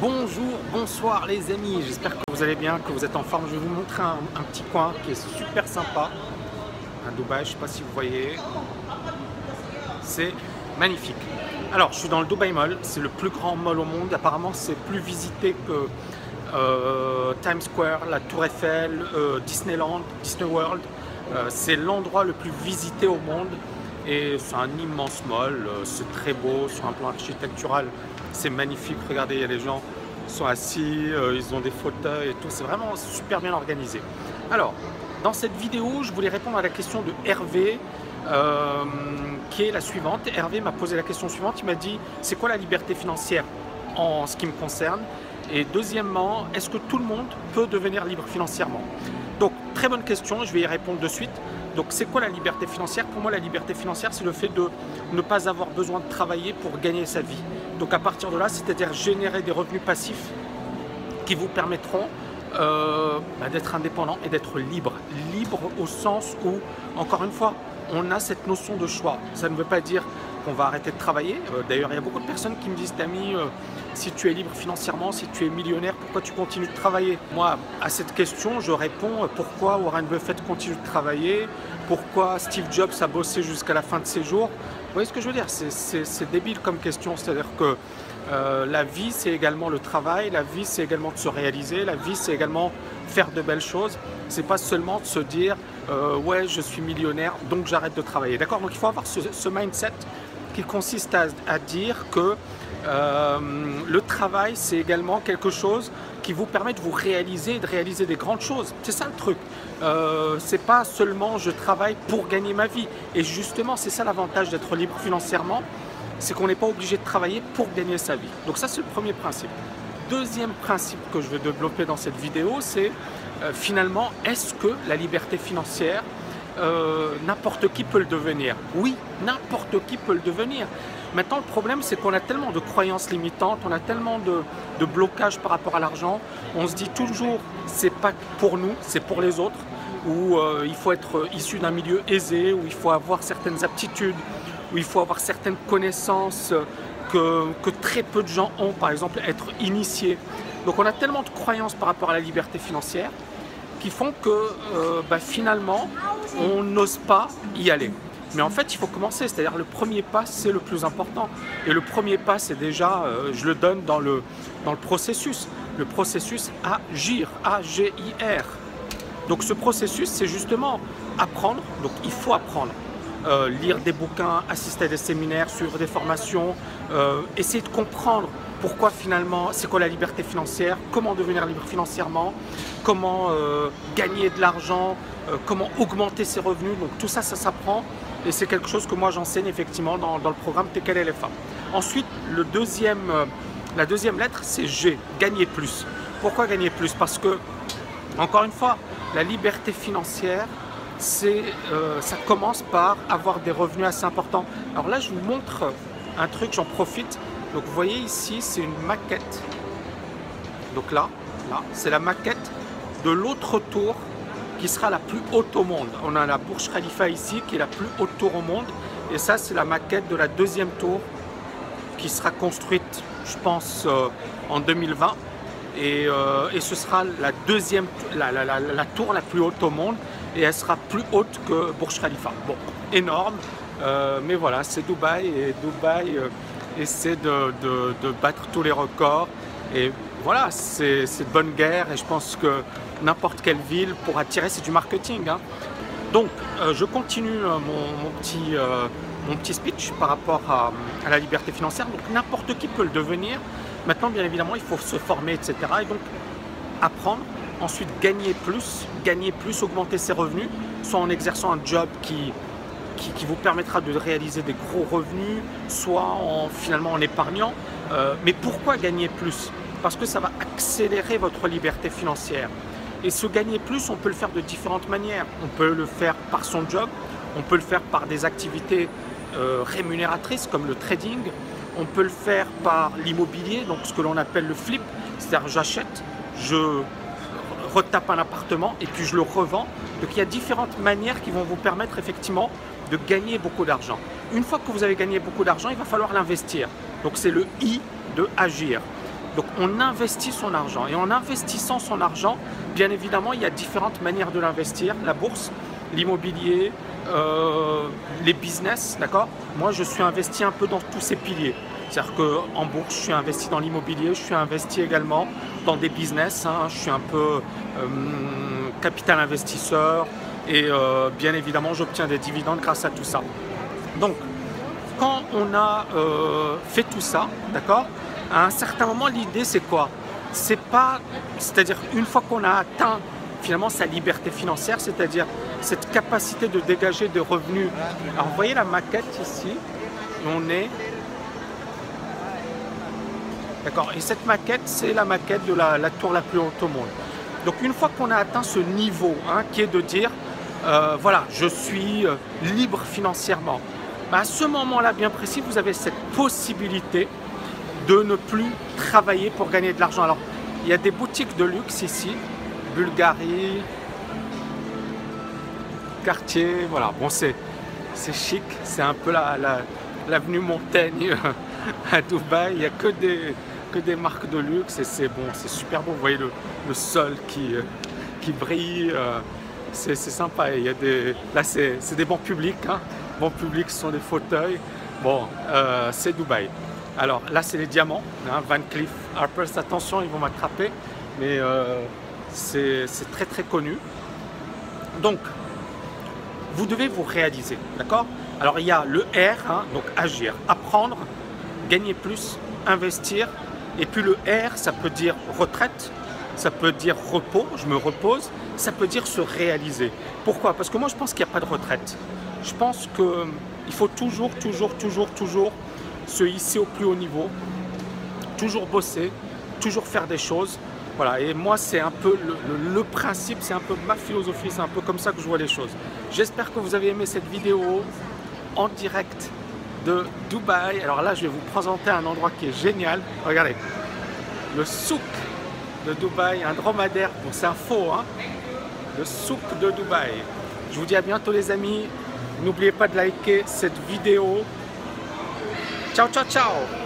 Bonjour, bonsoir les amis, j'espère que vous allez bien, que vous êtes en forme. Je vais vous montrer un petit coin qui est super sympa à Dubaï, je ne sais pas si vous voyez, c'est magnifique. Alors je suis dans le Dubai Mall, c'est le plus grand mall au monde, apparemment c'est plus visité que Times Square, la Tour Eiffel, Disneyland, Disney World. C'est l'endroit le plus visité au monde et c'est un immense mall, c'est très beau sur un plan architectural, c'est magnifique. Regardez, il y a les gens qui sont assis, ils ont des fauteuils et tout, c'est vraiment super bien organisé. Alors, dans cette vidéo, je voulais répondre à la question de Hervé, qui est la suivante. Hervé m'a posé la question suivante, il m'a dit c'est quoi la liberté financière en ce qui me concerne, et deuxièmement, est-ce que tout le monde peut devenir libre financièrement? Donc très bonne question, je vais y répondre de suite. Donc c'est quoi la liberté financière? Pour moi, la liberté financière, c'est le fait de ne pas avoir besoin de travailler pour gagner sa vie. Donc à partir de là, c'est-à-dire générer des revenus passifs qui vous permettront d'être indépendant et d'être libre. Libre au sens où, encore une fois, on a cette notion de choix. Ça ne veut pas dire qu'on va arrêter de travailler. D'ailleurs, il y a beaucoup de personnes qui me disent, Tami, si tu es libre financièrement, si tu es millionnaire, pourquoi tu continues de travailler? Moi, à cette question, je réponds pourquoi Warren Buffett continue de travailler, pourquoi Steve Jobs a bossé jusqu'à la fin de ses jours. Vous voyez ce que je veux dire? C'est débile comme question, c'est-à-dire que la vie, c'est également le travail, la vie, c'est également de se réaliser, la vie, c'est également faire de belles choses. C'est pas seulement de se dire ouais, je suis millionnaire, donc j'arrête de travailler. D'accord? Donc il faut avoir ce mindset qui consiste à dire que le travail, c'est également quelque chose qui vous permet de vous réaliser et de réaliser des grandes choses. C'est ça le truc. C'est pas seulement je travaille pour gagner ma vie. Et justement, c'est ça l'avantage d'être libre financièrement, c'est qu'on n'est pas obligé de travailler pour gagner sa vie. Donc ça, c'est le premier principe. Deuxième principe que je vais développer dans cette vidéo, c'est finalement, est-ce que la liberté financière, n'importe qui peut le devenir? Oui, n'importe qui peut le devenir. Maintenant, le problème, c'est qu'on a tellement de croyances limitantes, on a tellement de blocages par rapport à l'argent. On se dit toujours, c'est pas pour nous, c'est pour les autres, où il faut être issu d'un milieu aisé, où il faut avoir certaines aptitudes, où il faut avoir certaines connaissances que très peu de gens ont, par exemple être initié. Donc on a tellement de croyances par rapport à la liberté financière qui font que finalement on n'ose pas y aller. Mais en fait il faut commencer, c'est-à-dire le premier pas c'est le plus important. Et le premier pas c'est déjà, je le donne dans le processus. Le processus agir, A-G-I-R. Donc ce processus c'est justement apprendre, donc il faut apprendre. Lire des bouquins, assister à des séminaires, suivre des formations, essayer de comprendre pourquoi finalement, c'est quoi la liberté financière, comment devenir libre financièrement, comment gagner de l'argent, comment augmenter ses revenus. Donc tout ça, ça s'apprend et c'est quelque chose que moi j'enseigne effectivement dans le programme TKL LFA. Ensuite, la deuxième lettre, c'est G, gagner plus. Pourquoi gagner plus? Parce que, encore une fois, la liberté financière, ça commence par avoir des revenus assez importants. Alors là, je vous montre un truc, j'en profite. Donc vous voyez ici, c'est une maquette. Donc là c'est la maquette de l'autre tour qui sera la plus haute au monde. On a la Burj Khalifa ici, qui est la plus haute tour au monde. Et ça, c'est la maquette de la deuxième tour qui sera construite, je pense, en 2020. Et ce sera la deuxième, la tour la plus haute au monde. Et elle sera plus haute que Burj Khalifa. Bon, énorme, mais voilà, c'est Dubaï, et Dubaï essaie de battre tous les records. Et voilà, c'est de bonne guerre, et je pense que n'importe quelle ville pour attirer, c'est du marketing. Hein. Donc, je continue mon petit speech par rapport à la liberté financière. Donc, n'importe qui peut le devenir. Maintenant, bien évidemment, il faut se former, etc. Et donc, apprendre. Ensuite, gagner plus, augmenter ses revenus, soit en exerçant un job qui vous permettra de réaliser des gros revenus, soit finalement en épargnant. Mais pourquoi gagner plus? Parce que ça va accélérer votre liberté financière. Et ce gagner plus, on peut le faire de différentes manières. On peut le faire par son job, on peut le faire par des activités rémunératrices comme le trading, on peut le faire par l'immobilier, donc ce que l'on appelle le flip, c'est-à-dire j'achète, je retape un appartement et puis je le revends. Donc il y a différentes manières qui vont vous permettre effectivement de gagner beaucoup d'argent. Une fois que vous avez gagné beaucoup d'argent, il va falloir l'investir. Donc c'est le I de agir. Donc on investit son argent et en investissant son argent, bien évidemment, il y a différentes manières de l'investir. La bourse, l'immobilier, les business, d'accord? Moi, je suis investi un peu dans tous ces piliers. C'est-à-dire qu'en bourse, je suis investi dans l'immobilier, je suis investi également dans des business. Hein, je suis un peu capital investisseur et bien évidemment, j'obtiens des dividendes grâce à tout ça. Donc, quand on a fait tout ça, d'accord, à un certain moment, l'idée c'est quoi? C'est-à-dire une fois qu'on a atteint finalement sa liberté financière, c'est-à-dire cette capacité de dégager des revenus. Alors vous voyez la maquette ici, on est... D'accord, et cette maquette, c'est la maquette de la tour la plus haute au monde. Donc une fois qu'on a atteint ce niveau, hein, qui est de dire, voilà, je suis libre financièrement, bah, à ce moment-là bien précis, vous avez cette possibilité de ne plus travailler pour gagner de l'argent. Alors, il y a des boutiques de luxe ici, Bulgarie, Cartier, voilà. Bon, c'est chic, c'est un peu l'avenue Montaigne à Dubaï. Il n'y a que des marques de luxe et c'est bon, c'est super beau. Vous voyez le sol qui brille, c'est sympa. Il y a là, c'est des bancs publics, hein. Bancs publics, ce sont des fauteuils. Bon, c'est Dubaï. Alors là, c'est les diamants, hein, Van Cleef Arpels, attention, ils vont m'attraper, mais c'est très très connu. Donc, vous devez vous réaliser, d'accord? Alors, il y a le R, hein, donc agir, apprendre, gagner plus, investir. Et puis le R, ça peut dire retraite, ça peut dire repos, je me repose, ça peut dire se réaliser. Pourquoi? Parce que moi, je pense qu'il n'y a pas de retraite. Je pense qu'il faut toujours se hisser au plus haut niveau, toujours bosser, toujours faire des choses. Voilà, et moi c'est un peu le principe, c'est un peu ma philosophie, c'est un peu comme ça que je vois les choses. J'espère que vous avez aimé cette vidéo en direct de Dubaï. Alors là, je vais vous présenter un endroit qui est génial. Regardez, le souk de Dubaï, un dromadaire, bon c'est un faux, hein, le souk de Dubaï. Je vous dis à bientôt les amis, n'oubliez pas de liker cette vidéo. Ciao, ciao, ciao!